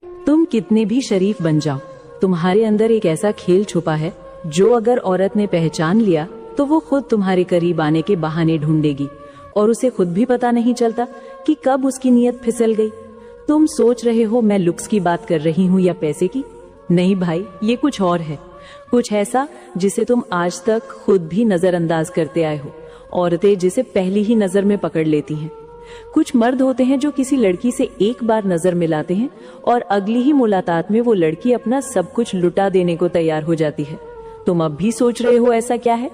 तुम कितने भी शरीफ बन जाओ, तुम्हारे अंदर एक ऐसा खेल छुपा है जो अगर औरत ने पहचान लिया तो वो खुद तुम्हारे करीब आने के बहाने ढूंढेगी और उसे खुद भी पता नहीं चलता कि कब उसकी नीयत फिसल गई। तुम सोच रहे हो मैं लुक्स की बात कर रही हूँ या पैसे की? नहीं भाई, ये कुछ और है, कुछ ऐसा जिसे तुम आज तक खुद भी नजरअंदाज करते आए हो। औरतें जिसे पहली ही नजर में पकड़ लेती हैं। कुछ मर्द होते हैं जो किसी लड़की से एक बार नजर मिलाते हैं और अगली ही मुलाकात में वो लड़की अपना सब कुछ लुटा देने को तैयार हो जाती है। तुम अब भी सोच रहे हो ऐसा क्या है?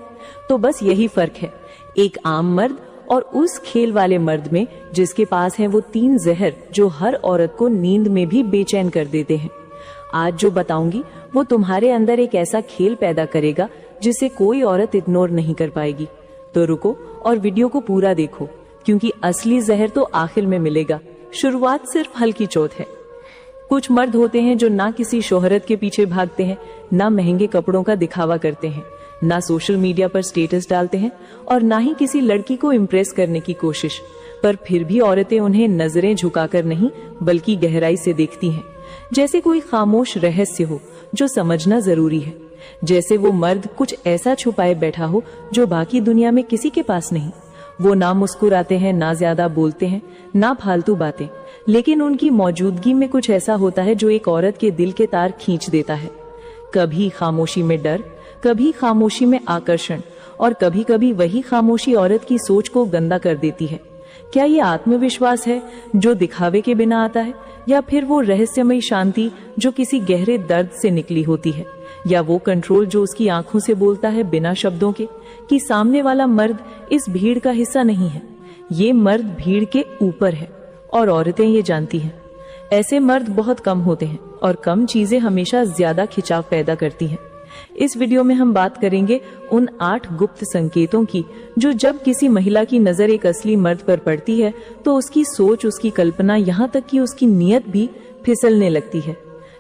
तो बस यही फर्क है एक आम मर्द और उस खेल वाले मर्द में जिसके पास है वो 3 जहर जो हर औरत को नींद में भी बेचैन कर देते हैं। आज जो बताऊंगी वो तुम्हारे अंदर एक ऐसा खेल पैदा करेगा जिसे कोई औरत इग्नोर नहीं कर पाएगी। तो रुको और वीडियो को पूरा देखो, क्योंकि असली जहर तो आखिर में मिलेगा। शुरुआत सिर्फ हल्की चोट है। कुछ मर्द होते हैं जो ना किसी शोहरत के पीछे भागते हैं, ना महंगे कपड़ों का दिखावा करते हैं, ना सोशल मीडिया पर स्टेटस डालते हैं और ना ही किसी लड़की को इम्प्रेस करने की कोशिश। पर फिर भी औरतें उन्हें नजरें झुकाकर नहीं बल्कि गहराई से देखती हैं, जैसे कोई खामोश रहस्य हो जो समझना जरूरी है। जैसे वो मर्द कुछ ऐसा छुपाए बैठा हो जो बाकी दुनिया में किसी के पास नहीं। वो ना मुस्कुराते हैं, ना ज्यादा बोलते हैं, ना फालतू बातें, लेकिन उनकी मौजूदगी में कुछ ऐसा होता है जो एक औरत के दिल के तार खींच देता है। कभी खामोशी में डर, कभी खामोशी में आकर्षण और कभी कभी वही खामोशी औरत की सोच को गंदा कर देती है। क्या ये आत्मविश्वास है जो दिखावे के बिना आता है, या फिर वो रहस्यमयी शांति जो किसी गहरे दर्द से निकली होती है, या वो कंट्रोल जो उसकी आंखों से बोलता है बिना शब्दों के कि सामने वाला मर्द इस भीड़ का हिस्सा नहीं है, ये मर्द भीड़ के ऊपर है और औरतें ये जानती हैं। ऐसे मर्द बहुत कम होते हैं और कम चीजें हमेशा ज्यादा खिंचाव पैदा करती हैं। इस वीडियो में हम बात करेंगे उन 8 गुप्त संकेतों की जो जब किसी महिला की नजर एक असली मर्द पर पड़ती है तो उसकी सोच, उसकी कल्पना, यहाँ तक कि उसकी नीयत भी फिसलने लगती है।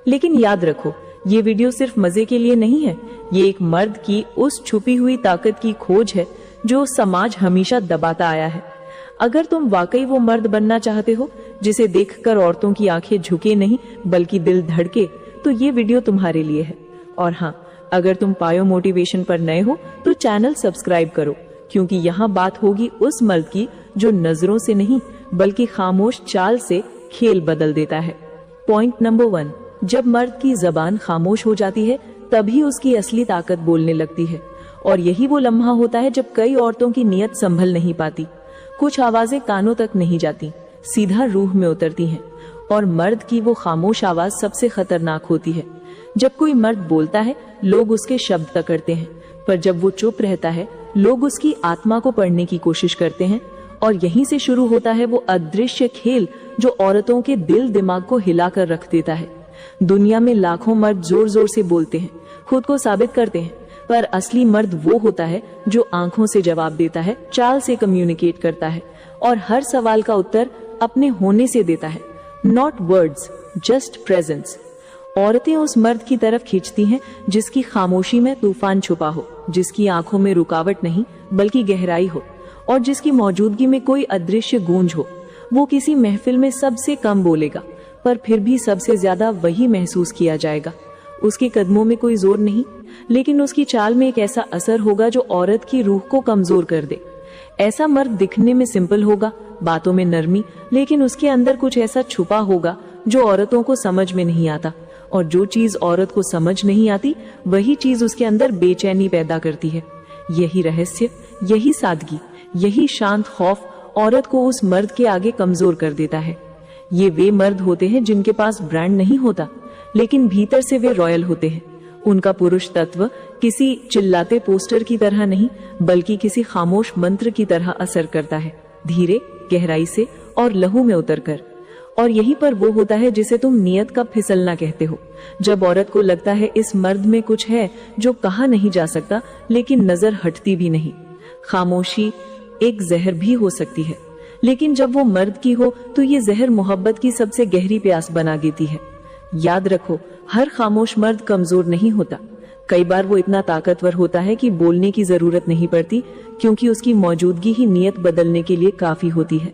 लेकिन याद रखो, ये वीडियो सिर्फ मजे के लिए नहीं है, ये एक मर्द की उस छुपी हुई ताकत की खोज है जो समाज हमेशा दबाता आया है। अगर तुम वाकई वो मर्द बनना चाहते हो जिसे देखकर औरतों की आंखें झुके नहीं बल्कि दिल धड़के, तो ये वीडियो तुम्हारे लिए है। और हाँ, अगर तुम पायो मोटिवेशन पर नए हो तो चैनल सब्सक्राइब करो, क्योंकि यहाँ बात होगी उस मर्द की जो नजरों से नहीं बल्कि खामोश चाल से खेल बदल देता है। पॉइंट नंबर 1, जब मर्द की जबान खामोश हो जाती है तभी उसकी असली ताकत बोलने लगती है। और यही वो लम्हा होता है जब कई औरतों की नीयत संभल नहीं पाती। कुछ आवाजें कानों तक नहीं जाती, सीधा रूह में उतरती हैं, और मर्द की वो खामोश आवाज सबसे खतरनाक होती है। जब कोई मर्द बोलता है लोग उसके शब्द पकड़ते हैं, पर जब वो चुप रहता है लोग उसकी आत्मा को पढ़ने की कोशिश करते हैं। और यहीं से शुरू होता है वो अदृश्य खेल जो औरतों के दिल दिमाग को हिलाकर रख देता है। दुनिया में लाखों मर्द जोर जोर से बोलते हैं, खुद को साबित करते हैं, पर असली मर्द वो होता है जो आंखों से जवाब देता है, चाल से कम्युनिकेट करता है और हर सवाल का उत्तर अपने होने से देता है। Not words, just presence. औरतें उस मर्द की तरफ खींचती हैं जिसकी खामोशी में तूफान छुपा हो, जिसकी आंखों में रुकावट नहीं बल्कि गहराई हो, और जिसकी मौजूदगी में कोई अदृश्य गूंज हो। वो किसी महफिल में सबसे कम बोलेगा, पर फिर भी सबसे ज्यादा वही महसूस किया जाएगा। उसके कदमों में कोई जोर नहीं, लेकिन उसकी चाल में एक ऐसा असर होगा जो औरत की रूह को कमजोर कर दे। ऐसा मर्द दिखने में सिंपल होगा, बातों में नरमी, लेकिन उसके अंदर कुछ ऐसा छुपा होगा जो औरतों को समझ में नहीं आता। और जो चीज औरत को समझ नहीं आती वही चीज उसके अंदर बेचैनी पैदा करती है। यही रहस्य, यही सादगी, यही शांत खौफ औरत को उस मर्द के आगे कमजोर कर देता है। ये वे मर्द होते हैं जिनके पास ब्रांड नहीं होता, लेकिन भीतर से वे रॉयल होते हैं। उनका पुरुष तत्व किसी चिल्लाते पोस्टर की तरह नहीं बल्कि किसी खामोश मंत्र की तरह असर करता है, धीरे, गहराई से और लहू में उतरकर। और यही पर वो होता है जिसे तुम नियत का फिसलना कहते हो। जब औरत को लगता है इस मर्द में कुछ है जो कहा नहीं जा सकता, लेकिन नजर हटती भी नहीं। खामोशी एक जहर भी हो सकती है, लेकिन जब वो मर्द की हो तो ये जहर मोहब्बत की सबसे गहरी प्यास बना देती है। याद रखो, हर खामोश मर्द कमजोर नहीं होता। कई बार वो इतना ताकतवर होता है कि बोलने की जरूरत नहीं पड़ती, क्योंकि उसकी मौजूदगी ही नियत बदलने के लिए काफी होती है।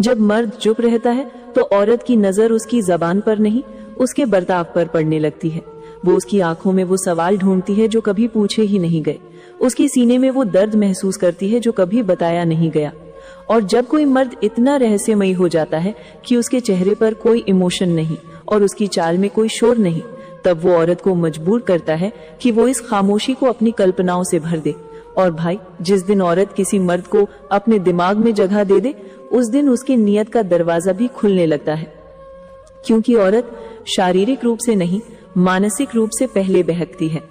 जब मर्द चुप रहता है तो औरत की नजर उसकी जबान पर नहीं उसके बर्ताव पर पड़ने लगती है। वो उसकी आंखों में वो सवाल ढूंढती है जो कभी पूछे ही नहीं गए। उसके सीने में वो दर्द महसूस करती है जो कभी बताया नहीं गया। और जब कोई मर्द इतना रहस्यमयी हो जाता है कि उसके चेहरे पर कोई इमोशन नहीं और उसकी चाल में कोई शोर नहीं, तब वो औरत को मजबूर करता है कि वो इस खामोशी को अपनी कल्पनाओं से भर दे। और भाई, जिस दिन औरत किसी मर्द को अपने दिमाग में जगह दे दे, उस दिन उसकी नियत का दरवाजा भी खुलने लगता है। क्योंकि औरत शारीरिक रूप से नहीं, मानसिक रूप से पहले बहकती है।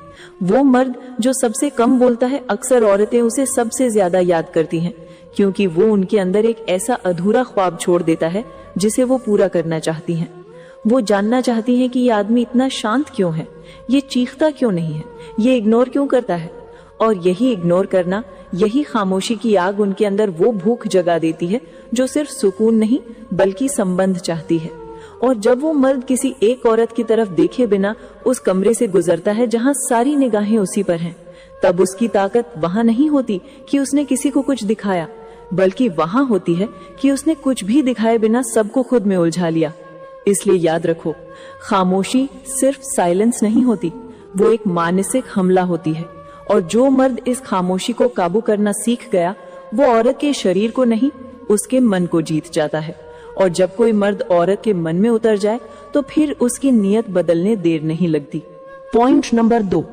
वो मर्द जो सबसे कम बोलता है, अक्सर औरतें उसे सबसे ज्यादा याद करती हैं, क्योंकि वो उनके अंदर एक ऐसा अधूरा ख्वाब छोड़ देता है जिसे वो पूरा करना चाहती हैं। वो जानना चाहती हैं कि ये आदमी इतना शांत क्यों है, ये चीखता क्यों नहीं है, ये इग्नोर क्यों करता है। और यही इग्नोर करना, यही खामोशी की आग उनके अंदर वो भूख जगा देती है जो सिर्फ सुकून नहीं बल्कि संबंध चाहती है। और जब वो मर्द किसी एक औरत की तरफ देखे बिना उस कमरे से गुजरता है जहां सारी निगाहें उसी पर हैं, तब उसकी ताकत वहां नहीं होती कि उसने किसी को कुछ दिखाया, बल्कि वहां होती है कि उसने कुछ भी दिखाए बिना सबको खुद में उलझा लिया। इसलिए याद रखो, खामोशी सिर्फ साइलेंस नहीं होती, वो एक मानसिक हमला होती है। और जो मर्द इस खामोशी को काबू करना सीख गया, वो औरत के शरीर को नहीं, उसके मन को जीत जाता है। और जब कोई मर्द औरत के मन में उतर जाए तो फिर उसकी नियत बदलने देर नहीं लगती। पॉइंट नंबर 2,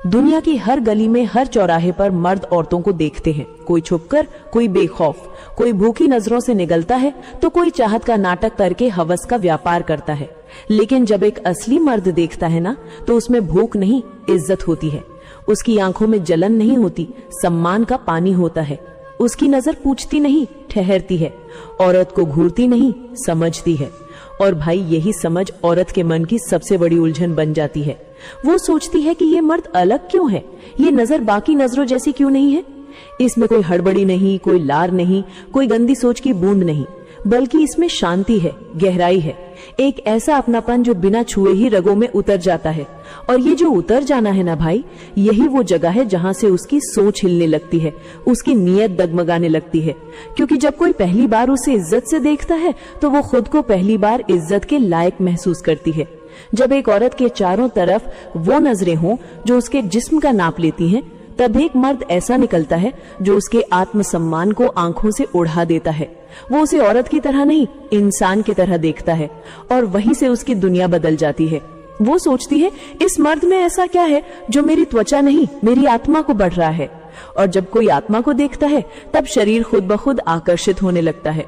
दुनिया की हर गली में, हर चौराहे पर मर्द औरतों को देखते हैं। कोई छुपकर, कोई बेखौफ, कोई भूखी नजरों से निगलता है तो कोई चाहत का नाटक करके हवस का व्यापार करता है। लेकिन जब एक असली मर्द देखता है ना, तो उसमें भूख नहीं, इज्जत होती है। उसकी आंखों में जलन नहीं होती, सम्मान का पानी होता है। उसकी नजर पूछती नहीं, ठहरती है। औरत को घूरती नहीं, समझती है। और भाई, यही समझ औरत के मन की सबसे बड़ी उलझन बन जाती है। वो सोचती है कि ये मर्द अलग क्यों है, ये नजर बाकी नजरों जैसी क्यों नहीं है। इसमें कोई हड़बड़ी नहीं, कोई लार नहीं, कोई गंदी सोच की बूंद नहीं, बल्कि इसमें शांति है, गहराई है, एक ऐसा अपनापन जो बिना छुए ही रगों में उतर जाता है। और ये जो उतर जाना है ना भाई, यही वो जगह है जहां से उसकी सोच हिलने लगती है, उसकी नीयत डगमगाने लगती है। क्योंकि जब कोई पहली बार उसे इज्जत से देखता है तो वो खुद को पहली बार इज्जत के लायक महसूस करती है। जब एक औरत के चारों तरफ वो नजरें हों जो उसके जिस्म का नाप लेती हैं, तब एक मर्द ऐसा निकलता है जो उसके आत्मसम्मान को आंखों से उड़ा देता है। वो उसे औरत की तरह नहीं, इंसान की तरह देखता है। और वहीं से उसकी दुनिया बदल जाती है। वो सोचती है, इस मर्द में ऐसा क्या है जो मेरी त्वचा नहीं, मेरी आत्मा को बढ़ रहा है। और जब कोई आत्मा को देखता है, तब शरीर खुद ब खुद आकर्षित होने लगता है।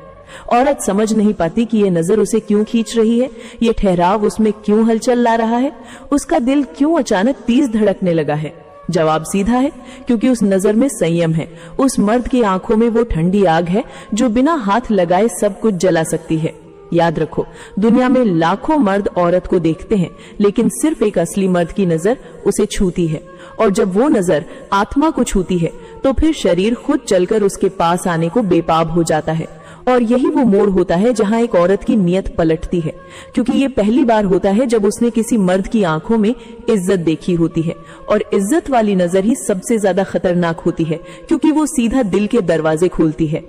औरत समझ नहीं पाती कि ये नजर उसे क्यों खींच रही है, ये ठहराव उसमें क्यों हलचल ला रहा है, उसका दिल क्यों अचानक तेज धड़कने लगा है। जवाब सीधा है, क्योंकि उस नजर में संयम है। उस मर्द की आंखों में वो ठंडी आग है जो बिना हाथ लगाए सब कुछ जला सकती है। याद रखो, दुनिया में लाखों मर्द औरत को देखते हैं, लेकिन सिर्फ एक असली मर्द की नजर उसे छूती है। और जब वो नजर आत्मा को छूती है, तो फिर शरीर खुद चलकर उसके पास आने को बेताब हो जाता है। और यही वो मोड़ होता है जहां एक औरत की नियत पलटती है, क्योंकि ये पहली बार होता है जब उसने किसी मर्द की आंखों में इज्जत देखी होती है। और इज्जत वाली नजर ही सबसे ज्यादा खतरनाक होती है, क्योंकि वो सीधा दिल के दरवाजे खोलती है।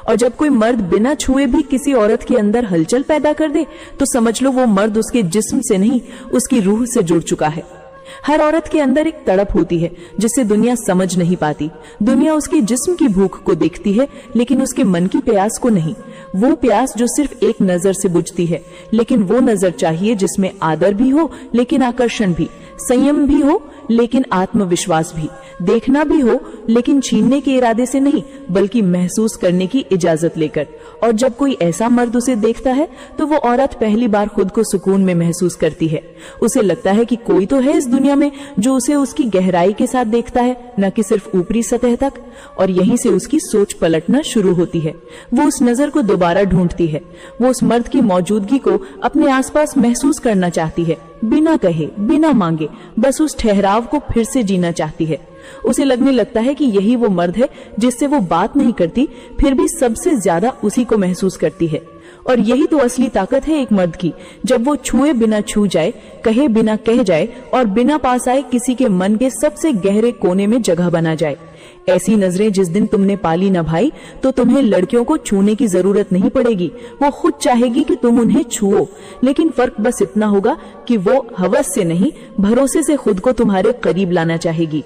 और जब कोई मर्द बिना छुए भी किसी औरत के अंदर हलचल पैदा कर दे, तो समझ लो वो मर्द उसके जिस्म से नहीं, उसकी रूह से जुड़ चुका है। हर औरत के अंदर एक तड़प होती है जिसे दुनिया समझ नहीं पाती। दुनिया उसके जिस्म की भूख को देखती है, लेकिन उसके मन की प्यास को नहीं। वो प्यास जो सिर्फ एक नजर से बुझती है, लेकिन वो नजर चाहिए जिसमें आदर भी हो लेकिन आकर्षण भी, संयम भी हो लेकिन आत्मविश्वास भी, देखना भी हो लेकिन छीनने के इरादे से नहीं, बल्कि महसूस करने की इजाजत लेकर। और जब कोई ऐसा मर्द उसे देखता है, तो वो औरत पहली बार खुद को सुकून में महसूस करती है। उसे लगता है कि कोई तो है इस दुनिया में जो उसे उसकी गहराई के साथ देखता है, न कि सिर्फ ऊपरी सतह तक। और यहीं से उसकी सोच पलटना शुरू होती है। वो उस नजर को दोबारा ढूंढती है। वो उस मर्द की मौजूदगी को अपने आसपास महसूस करना चाहती है, बिना कहे, बिना मांगे, बस उस ठहराव को फिर से जीना चाहती है। उसे लगने लगता है कि यही वो मर्द है जिससे वो बात नहीं करती, फिर भी सबसे ज्यादा उसी को महसूस करती है। और यही तो असली ताकत है एक मर्द की, जब वो छुए बिना छू जाए, कहे बिना कह जाए और बिना पास आए किसी के मन के सबसे गहरे कोने में जगह बना जाए। ऐसी नजरें जिस दिन तुमने पाली न भाई, तो तुम्हें लड़कियों को छूने की जरूरत नहीं पड़ेगी, वो खुद चाहेगी कि तुम उन्हें छुओ। लेकिन फर्क बस इतना होगा कि वो हवस से नहीं, भरोसे से खुद को तुम्हारे करीब लाना चाहेगी।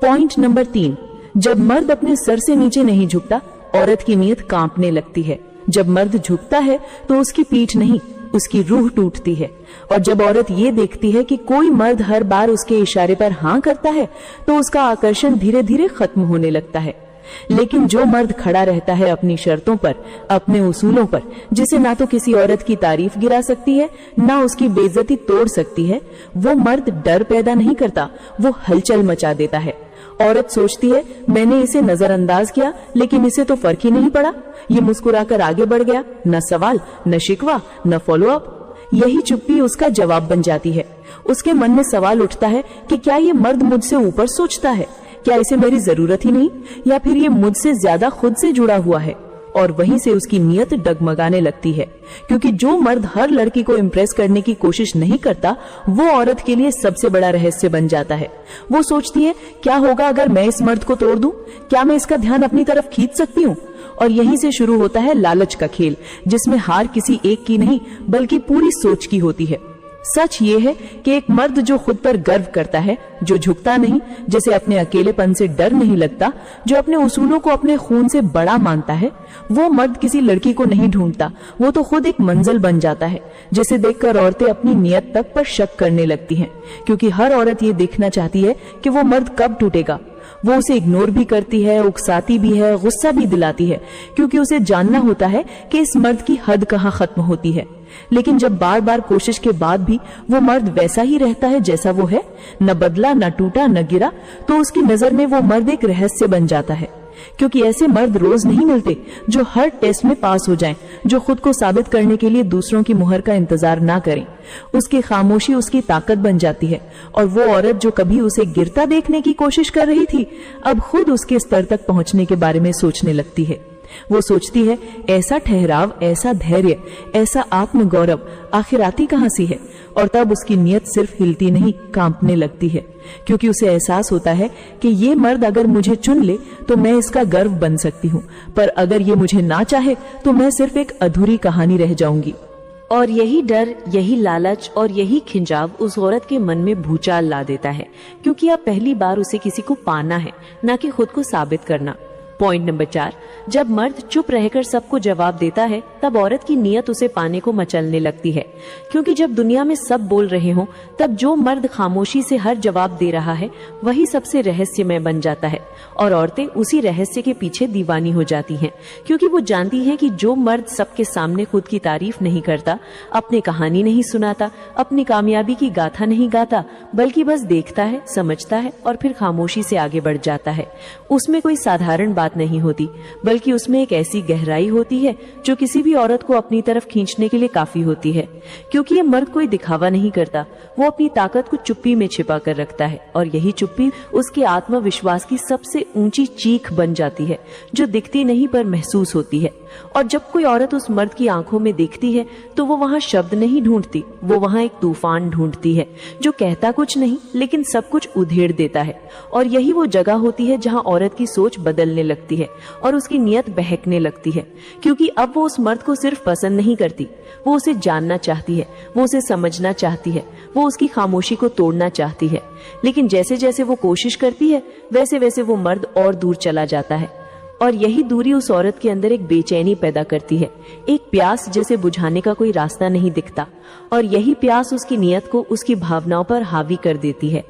पॉइंट नंबर 3, जब मर्द अपने सर से नीचे नहीं झुकता, औरत की नीयत कांपने लगती है। जब मर्द झुकता है तो उसकी पीठ नहीं, उसकी रूह टूटती है। और जब औरत ये देखती है कि कोई मर्द हर बार उसके इशारे पर हाँ करता है, तो उसका आकर्षण धीरे धीरे खत्म होने लगता है। लेकिन जो मर्द खड़ा रहता है अपनी शर्तों पर, अपने उसूलों पर, जिसे ना तो किसी औरत की तारीफ गिरा सकती है, ना उसकी बेइज्जती तोड़ सकती है, वो मर्द डर पैदा नहीं करता, वो हलचल मचा देता है। औरत सोचती है मैंने इसे नजरअंदाज किया लेकिन इसे तो फर्क ही नहीं पड़ा, ये मुस्कुराकर आगे बढ़ गया, न सवाल, न शिकवा, न फॉलो अप। यही चुप्पी उसका जवाब बन जाती है। उसके मन में सवाल उठता है कि क्या ये मर्द मुझसे ऊपर सोचता है, क्या इसे मेरी जरूरत ही नहीं, या फिर ये मुझसे ज्यादा खुद से जुड़ा हुआ है। और वहीं से उसकी नीयत डगमगाने लगती है, क्योंकि जो मर्द हर लड़की को इम्प्रेस करने की कोशिश नहीं करता, वो औरत के लिए सबसे बड़ा रहस्य बन जाता है। वो सोचती है क्या होगा अगर मैं इस मर्द को तोड़ दूं, क्या मैं इसका ध्यान अपनी तरफ खींच सकती हूँ। और यहीं से शुरू होता है लालच का खेल, जिसमें हार किसी एक की नहीं बल्कि पूरी सोच की होती है। सच ये है कि एक मर्द जो खुद पर गर्व करता है, जो झुकता नहीं, जिसे अपने अकेलेपन से डर नहीं लगता, जो अपने उसूलों को अपने खून से बड़ा मानता है, वो मर्द किसी लड़की को नहीं ढूंढता, वो तो खुद एक मंजिल बन जाता है, जिसे देखकर औरतें अपनी नियत तक पर शक करने लगती हैं, क्योंकि हर औरत ये देखना चाहती है कि वो मर्द कब टूटेगा। वो उसे इग्नोर भी करती है, उकसाती भी है, गुस्सा भी दिलाती है, क्योंकि उसे जानना होता है कि इस मर्द की हद कहाँ खत्म होती है। लेकिन जब बार बार कोशिश के बाद भी वो मर्द वैसा ही रहता है जैसा वो है, न बदला, न टूटा, न गिरा, तो उसकी नजर में वो मर्द एक रहस्य बन जाता है। क्योंकि ऐसे मर्द रोज नहीं मिलते जो हर टेस्ट में पास हो जाएं, जो खुद को साबित करने के लिए दूसरों की मुहर का इंतजार ना करें। उसकी खामोशी उसकी ताकत बन जाती है, और वो औरत जो कभी उसे गिरता देखने की कोशिश कर रही थी, अब खुद उसके स्तर तक पहुंचने के बारे में सोचने लगती है। वो सोचती है ऐसा ठहराव, ऐसा धैर्य, ऐसा आत्मगौरव आखिर आती कहां से है। और तब उसकी नीयत सिर्फ हिलती नहीं, कांपने लगती है, क्योंकि उसे एहसास होता है कि ये मर्द अगर मुझे चुन ले तो मैं इसका गर्व बन सकती हूँ, पर अगर ये मुझे ना चाहे तो मैं सिर्फ एक अधूरी कहानी रह जाऊंगी। और यही डर, यही लालच और यही खिंचाव उस औरत के मन में भूचाल ला देता है, क्योंकि अब पहली बार उसे किसी को पाना है, ना कि खुद को साबित करना। पॉइंट नंबर 4, जब मर्द चुप रहकर सबको जवाब देता है, तब औरत की नीयत उसे पाने को मचलने लगती है, क्योंकि जब दुनिया में सब बोल रहे हों, तब जो मर्द खामोशी से हर जवाब दे रहा है वही सबसे रहस्यमय बन जाता है, और औरतें उसी रहस्य के पीछे दीवानी हो जाती हैं, क्योंकि वो जानती हैं कि जो मर्द सबके सामने खुद की तारीफ नहीं करता, अपनी कहानी नहीं सुनाता, अपनी कामयाबी की गाथा नहीं गाता, बल्कि बस देखता है, समझता है और फिर खामोशी से आगे बढ़ जाता है, उसमें कोई साधारण बात नहीं होती, बल्कि उसमें एक ऐसी गहराई होती है जो किसी भी औरत को अपनी तरफ खींचने के लिए काफी होती है। क्योंकि ये मर्द कोई दिखावा नहीं करता, वो अपनी ताकत को चुप्पी में छिपा कर रखता है, और यही चुप्पी उसके आत्मविश्वास की सबसे ऊंची चीख बन जाती है, जो दिखती नहीं पर महसूस होती है। और जब कोई औरत उस मर्द की आंखों में देखती है, तो वो वहां शब्द नहीं ढूंढती, वो वहां एक तूफान ढूंढती है, जो कहता कुछ नहीं लेकिन सब कुछ उधेड़ देता है। और यही वो जगह होती है जहां औरत की सोच बदलने लगती है और उसकी नीयत बहकने लगती है, क्योंकि अब वो उस मर्द को सिर्फ पसंद नहीं करती, वो उसे जानना चाहती है, वो उसे समझना चाहती है, वो उसकी खामोशी को तोड़ना चाहती है। लेकिन जैसे जैसे वो कोशिश करती है, वैसे वैसे वो मर्द और दूर चला जाता है, और यही दूरी उस औरत के अंदर एक बेचैनी पैदा करती है, एक प्यास जिसे बुझाने का कोई रास्ता नहीं दिखता, और यही प्यास उसकी नीयत को उसकी भावनाओं पर हावी कर देती है।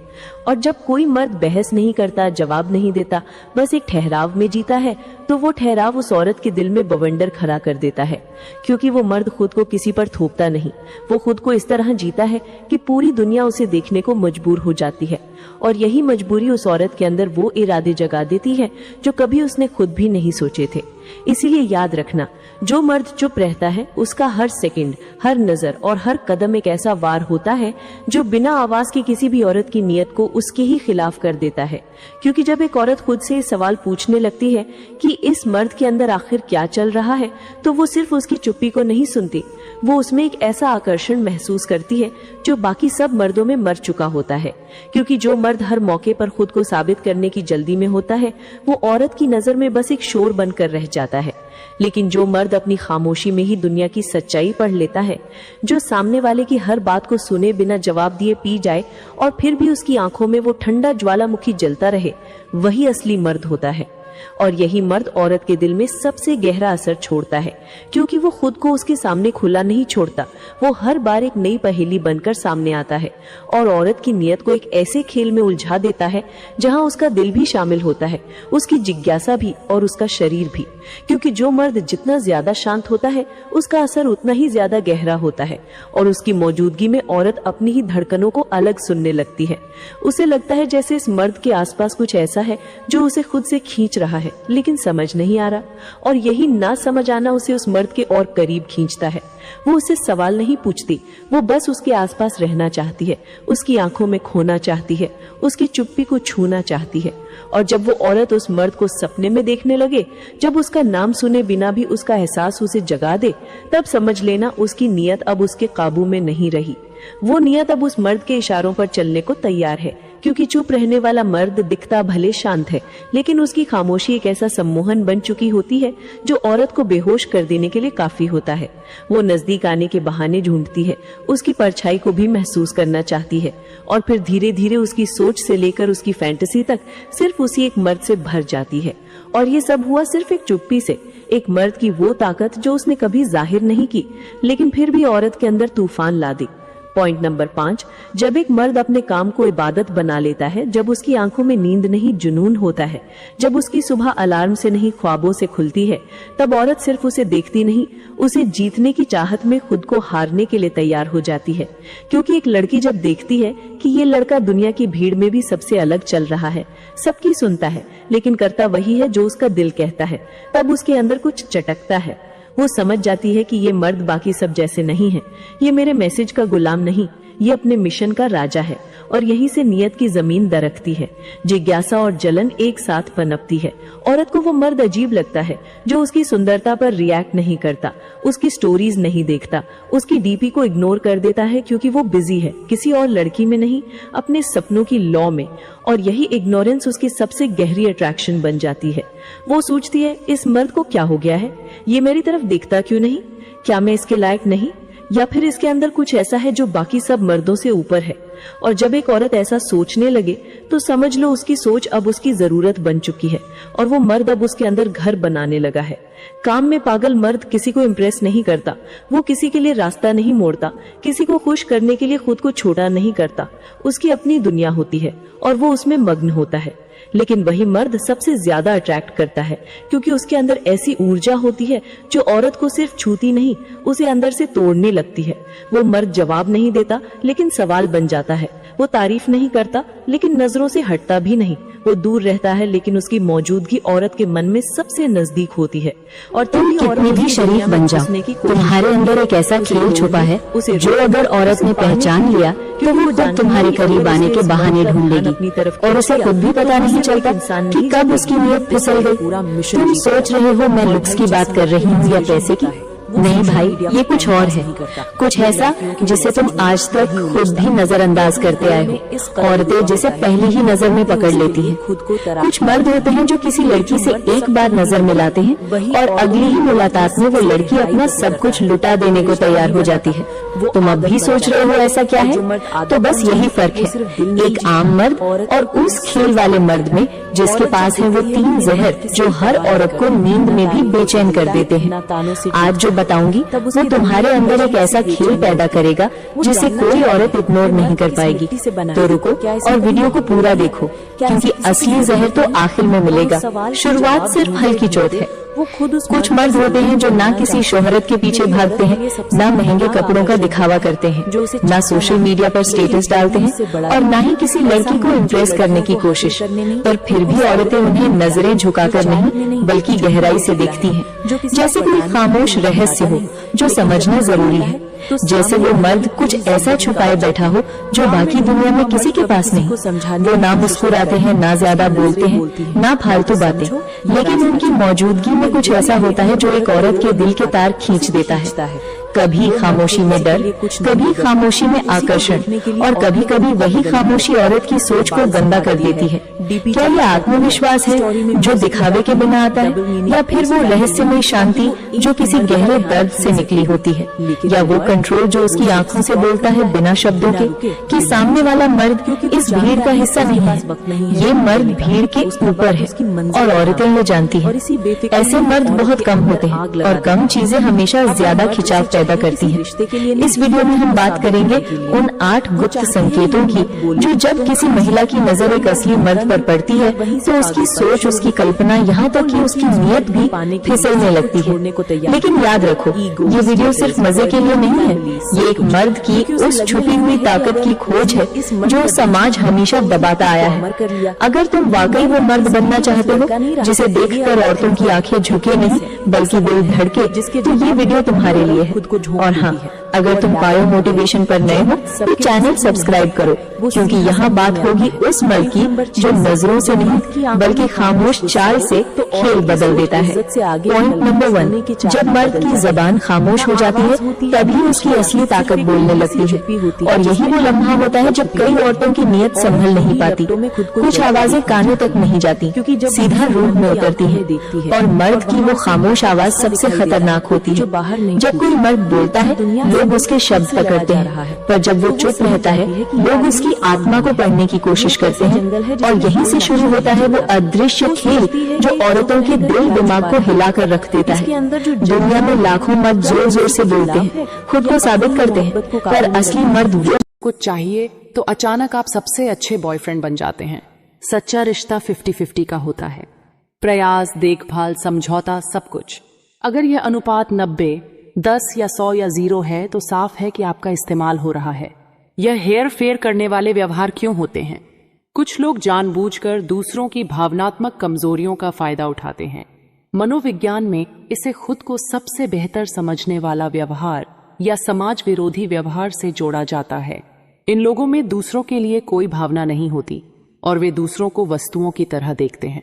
और जब कोई मर्द बहस नहीं करता, जवाब नहीं देता, बस एक ठहराव में जीता है, तो वो ठहराव उस औरत के दिल में बवंडर खड़ा कर देता है, क्योंकि वो मर्द खुद को किसी पर थोपता नहीं, वो खुद को इस तरह जीता है कि पूरी दुनिया उसे देखने को मजबूर हो जाती है। और यही मजबूरी उस औरत के अंदर वो इरादे जगा देती है जो कभी उसने खुद भी नहीं सोचे थे। इसीलिए याद रखना, जो मर्द चुप रहता है उसका हर सेकंड, हर नजर और हर कदम एक ऐसा वार होता है जो बिना आवाज के किसी भी औरत की नीयत को उसके ही खिलाफ कर देता है। क्योंकि जब एक औरत खुद से सवाल पूछने लगती है कि इस मर्द के अंदर आखिर क्या चल रहा है, तो वो सिर्फ उसकी चुप्पी को नहीं सुनती, वो उसमें एक ऐसा आकर्षण महसूस करती है जो बाकी सब मर्दों में मर चुका होता है। क्योंकि जो मर्द हर मौके पर खुद को साबित करने की जल्दी में होता है, वो औरत की नजर में बस एक शोर बनकर रह जाता है। लेकिन जो मर्द अपनी खामोशी में ही दुनिया की सच्चाई पढ़ लेता है, जो सामने वाले की हर बात को सुने बिना जवाब दिए पी जाए और फिर भी उसकी आंखों में वो ठंडा ज्वालामुखी जलता रहे, वही असली मर्द होता है। और यही मर्द औरत के दिल में सबसे गहरा असर छोड़ता है, क्योंकि वो खुद को उसके सामने खुला नहीं छोड़ता। वो हर बार एक नई पहेली बनकर सामने आता है और औरत की नियत को एक ऐसे खेल में उलझा देता है जहां उसका दिल भी शामिल होता है, उसकी जिज्ञासा भी और उसका शरीर भी। क्योंकि जो मर्द जितना ज्यादा शांत होता है, उसका असर उतना ही ज्यादा गहरा होता है और उसकी मौजूदगी में औरत अपनी ही धड़कनों को अलग सुनने लगती है। उसे लगता है जैसे इस मर्द के आसपास कुछ ऐसा है जो उसे खुद से खींच रहा है, लेकिन समझ नहीं आ रहा। और यही ना समझ आना उसे उस मर्द के और करीब खींचता है। वो उससे सवाल नहीं पूछती, वो बस उसके आसपास रहना चाहती है, उसकी आंखों में खोना चाहती है, उसकी चुप्पी को छूना चाहती है। और जब वो औरत उस मर्द को सपने में देखने लगे, जब उसका नाम सुने बिना भी उसका एहसास उसे जगा दे, तब समझ लेना उसकी नियत अब उसके काबू में नहीं रही। वो नियत अब उस मर्द के इशारों पर चलने को तैयार है। क्योंकि चुप रहने वाला मर्द दिखता भले शांत है, लेकिन उसकी खामोशी एक ऐसा सम्मोहन बन चुकी होती है जो औरत को बेहोश कर देने के लिए काफी होता है। वो नजदीक आने के बहाने ढूंढती है, उसकी परछाई को भी महसूस करना चाहती है और फिर धीरे धीरे उसकी सोच से लेकर उसकी फैंटेसी तक सिर्फ उसी एक मर्द से भर जाती है। और ये सब हुआ सिर्फ एक चुप्पी से, एक मर्द की वो ताकत जो उसने कभी जाहिर नहीं की, लेकिन फिर भी औरत के अंदर तूफान ला दी। पॉइंट नंबर 5, जब एक मर्द अपने काम को इबादत बना लेता है, जब उसकी आंखों में नींद नहीं जुनून होता है, जब उसकी सुबह अलार्म से नहीं ख्वाबों से खुलती है, तब औरत सिर्फ उसे देखती नहीं, उसे जीतने की चाहत में खुद को हारने के लिए तैयार हो जाती है। क्योंकि एक लड़की जब देखती है कि ये लड़का दुनिया की भीड़ में भी सबसे अलग चल रहा है, सबकी सुनता है, लेकिन करता वही है जो उसका दिल कहता है, तब उसके अंदर कुछ चटकता है। वो समझ जाती है कि ये मर्द बाकी सब जैसे नहीं है, ये मेरे मैसेज का गुलाम नहीं, ये अपने मिशन का राजा है। और यहीं से नियत की जमीन दरकती है, जिज्ञासा और जलन एक साथ पनपती है। औरत को वो मर्द अजीब लगता है जो उसकी सुंदरता पर रिएक्ट नहीं करता, उसकी स्टोरीज नहीं देखता, उसकी डीपी को इग्नोर कर देता है, क्योंकि वो बिजी है किसी और लड़की में नहीं, अपने सपनों की लौ में। और यही इग्नोरेंस उसकी सबसे गहरी अट्रैक्शन बन जाती है। वो सोचती है, इस मर्द को क्या हो गया है, ये मेरी तरफ देखता क्यों नहीं, क्या मैं इसके लायक नहीं, या फिर इसके अंदर कुछ ऐसा है जो बाकी सब मर्दों से ऊपर है। और जब एक औरत ऐसा सोचने लगे तो समझ लो उसकी सोच अब उसकी जरूरत बन चुकी है और वो मर्द अब उसके अंदर घर बनाने लगा है। काम में पागल मर्द किसी को इम्प्रेस नहीं करता, वो किसी के लिए रास्ता नहीं मोड़ता, किसी को खुश करने के लिए खुद को छोटा नहीं करता। उसकी अपनी दुनिया होती है और वो उसमें मग्न होता है। लेकिन वही मर्द सबसे ज्यादा अट्रैक्ट करता है, क्योंकि उसके अंदर ऐसी ऊर्जा होती है जो औरत को सिर्फ छूती नहीं, उसे अंदर से तोड़ने लगती है। वो मर्द जवाब नहीं देता, लेकिन सवाल बन जाता है। वो तारीफ नहीं करता, लेकिन नजरों से हटता भी नहीं। वो दूर रहता है, लेकिन उसकी मौजूदगी औरत के मन में सबसे नजदीक होती है। और तुम कितने भी शरीफ बन जाओ, तुम्हारे अंदर एक ऐसा खेल छुपा है जो अगर औरत ने पहचान लिया तो वो खुद तुम्हारे करीब आने के बहाने ढूंढ लेगी और उसे खुद भी पता नहीं चलता कि कब उसकी नीयत फिसल गई। तुम सोच रहे हो मैं लुक्स की बात कर रही हूँ या पैसे की? नहीं भाई, ये कुछ और है, कुछ ऐसा जिसे तुम आज तक खुद भी नजरअंदाज करते आए हो। औरतें जिसे पहली ही नजर में पकड़ लेती हैं। कुछ मर्द होते हैं जो किसी लड़की से एक बार नजर मिलाते हैं और अगली ही मुलाकात में वो लड़की अपना सब कुछ लुटा देने को तैयार हो जाती है। तुम अब भी सोच रहे हो ऐसा क्या है? तो बस यही फर्क है एक आम मर्द और उस खेल वाले मर्द में, जिसके पास है वो 3 जहर जो हर औरत को नींद में भी बेचैन कर देते हैं। आज जो बताऊंगी वो तुम्हारे अंदर एक ऐसा खेल पैदा करेगा जिसे कोई औरत इग्नोर नहीं कर पाएगी। तो रुको और वीडियो को पूरा देखो, क्योंकि असली जहर तो आखिर में मिलेगा। शुरुआत सिर्फ हल्की चोट है वो खुद उस कुछ मर्द होते हैं जो ना किसी शोहरत के पीछे भागते हैं, ना महंगे कपड़ों का दिखावा करते हैं, ना सोशल मीडिया पर स्टेटस डालते हैं और ना ही किसी लड़की को इम्प्रेस करने की कोशिश, पर फिर भी औरतें उन्हें नजरें झुकाकर नहीं बल्कि गहराई से देखती हैं, जैसे कोई खामोश रहस्य हो जो समझना जरूरी है, जैसे वो मर्द कुछ ऐसा छुपाए बैठा हो जो बाकी दुनिया में किसी के पास नहीं। वो ना मुस्कुराते हैं, ना ज्यादा बोलते हैं, ना फालतू बातें, लेकिन उनकी मौजूदगी में कुछ ऐसा होता है जो एक औरत के दिल के तार खींच देता है। कभी खामोशी में डर, कभी खामोशी में आकर्षण, और कभी कभी वही खामोशी औरत की सोच को गंदा कर देती है। क्या ये आत्मविश्वास है जो दिखावे के बिना आता है, या फिर वो रहस्यमय शांति जो किसी गहरे दर्द से निकली होती है, या वो कंट्रोल जो उसकी आंखों से बोलता है बिना शब्दों के कि सामने वाला मर्द इस भीड़ का हिस्सा नहीं है, ये मर्द भीड़ के ऊपर है और औरतें ये जानती है। ऐसे मर्द बहुत कम होते हैं और कम चीजें हमेशा ज्यादा खिंचाव पैदा करती हैं। इस वीडियो में हम बात करेंगे उन 8 गुप्त संकेतों की जो जब किसी महिला की नजर एक असली मर्द पर पड़ती है तो उसकी सोच, उसकी कल्पना, यहाँ तक कि उसकी नीयत भी फिसलने लगती है। लेकिन याद रखो, ये वीडियो सिर्फ मजे के लिए नहीं है, ये एक मर्द की उस छुपी हुई ताकत की खोज है जो समाज हमेशा दबाता आया है। अगर तुम वाकई वो मर्द बनना चाहते हो जिसे देखकर औरतों की आंखें झुके नहीं बल्कि दिल धड़के, तो ये वीडियो तुम्हारे लिए है। और हाँ, अगर तुम बायो मोटिवेशन पर नए हो तो चैनल सब्सक्राइब करो, क्योंकि यहाँ बात होगी उस मर्द की जो नजरों से नहीं बल्कि खामोश चाल से खेल बदल देता है। पॉइंट नंबर 1, जब मर्द की जबान खामोश हो जाती है तभी उसकी असली ताकत बोलने लगती है, और यही वो लम्हा होता है जब कई औरतों की नीयत संभल नहीं पाती। कुछ आवाजें कानों तक नहीं जाती, सीधा रूह में उतरती है, और मर्द की वो खामोश आवाज सबसे खतरनाक होती है। जब कोई मर्द बोलता है लोग उसके शब्द पकड़ते हैं, पर जब वो चुप रहता है लोग उसकी आत्मा को पढ़ने की कोशिश करते हैं, और यहीं से शुरू होता है वो अदृश्य खेल जो औरतों के दिल दिमाग को हिलाकर रख देता है। दुनिया में लाखों मर्द जोर जोर से बोलते हैं, खुद को साबित करते हैं, पर असली मर्द वो कुछ चाहिए तो अचानक आप सबसे अच्छे बॉयफ्रेंड बन जाते हैं। सच्चा रिश्ता 50-50 का होता है, प्रयास, देखभाल, समझौता, सब कुछ। अगर यह अनुपात 90, 10 या 100 या 0 है तो साफ है कि आपका इस्तेमाल हो रहा है। यह हेर फेर करने वाले व्यवहार क्यों होते हैं? कुछ लोग जानबूझकर दूसरों की भावनात्मक कमजोरियों का फायदा उठाते हैं। मनोविज्ञान में इसे खुद को सबसे बेहतर समझने वाला व्यवहार या समाज विरोधी व्यवहार से जोड़ा जाता है। इन लोगों में दूसरों के लिए कोई भावना नहीं होती और वे दूसरों को वस्तुओं की तरह देखते हैं,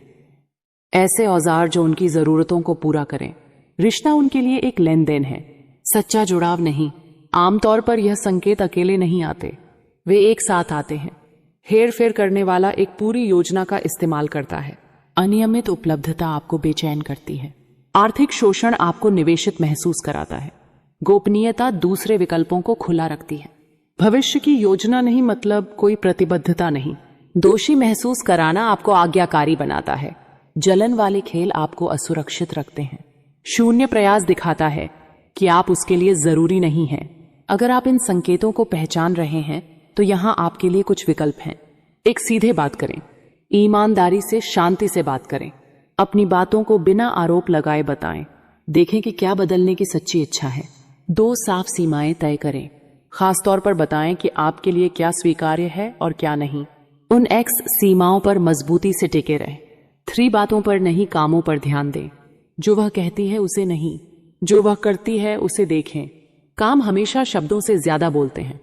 ऐसे औजार जो उनकी जरूरतों को पूरा करें। रिश्ता उनके लिए एक लेन देन है, सच्चा जुड़ाव नहीं। आमतौर पर यह संकेत अकेले नहीं आते, वे एक साथ आते हैं। हेर फेर करने वाला एक पूरी योजना का इस्तेमाल करता है। अनियमित उपलब्धता आपको बेचैन करती है, आर्थिक शोषण आपको निवेशित महसूस कराता है, गोपनीयता दूसरे विकल्पों को खुला रखती है, भविष्य की योजना नहीं मतलब कोई प्रतिबद्धता नहीं, दोषी महसूस कराना आपको आज्ञाकारी बनाता है, जलन वाले खेल आपको असुरक्षित रखते हैं, शून्य प्रयास दिखाता है कि आप उसके लिए जरूरी नहीं हैं। अगर आप इन संकेतों को पहचान रहे हैं तो यहाँ आपके लिए कुछ विकल्प हैं। एक, सीधे बात करें, ईमानदारी से, शांति से बात करें, अपनी बातों को बिना आरोप लगाए बताएं, देखें कि क्या बदलने की सच्ची इच्छा है। 2, साफ सीमाएं तय करें, खासतौर पर बताएं कि आपके लिए क्या स्वीकार्य है और क्या नहीं। उन X सीमाओं पर मजबूती से टिके रहें। 3, बातों पर नहीं कामों पर ध्यान दें, जो वह कहती है उसे नहीं, जो वह करती है उसे देखें। काम हमेशा शब्दों से ज्यादा बोलते हैं।